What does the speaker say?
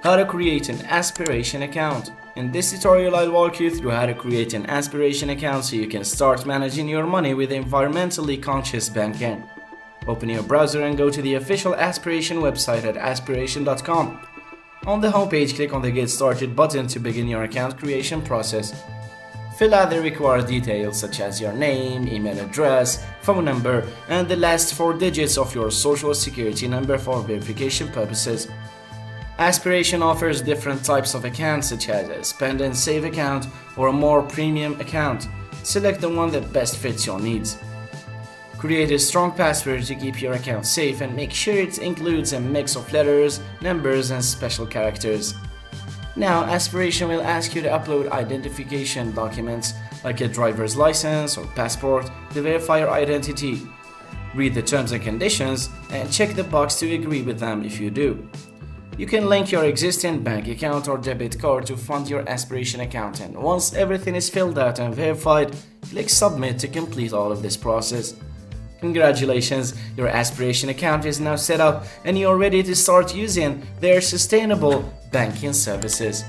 How to create an Aspiration account. In this tutorial, I'll walk you through how to create an Aspiration account so you can start managing your money with environmentally conscious banking. Open your browser and go to the official Aspiration website at aspiration.com. On the homepage, click on the Get Started button to begin your account creation process. Fill out the required details such as your name, email address, phone number, and the last 4 digits of your social security number for verification purposes. Aspiration offers different types of accounts such as a spend and save account or a more premium account. Select the one that best fits your needs. Create a strong password to keep your account safe and make sure it includes a mix of letters, numbers, and special characters. Now, Aspiration will ask you to upload identification documents like a driver's license or passport to verify your identity. Read the terms and conditions and check the box to agree with them if you do. You can link your existing bank account or debit card to fund your Aspiration account, and once everything is filled out and verified, click Submit to complete all of this process. Congratulations, your Aspiration account is now set up and you're ready to start using their sustainable banking services.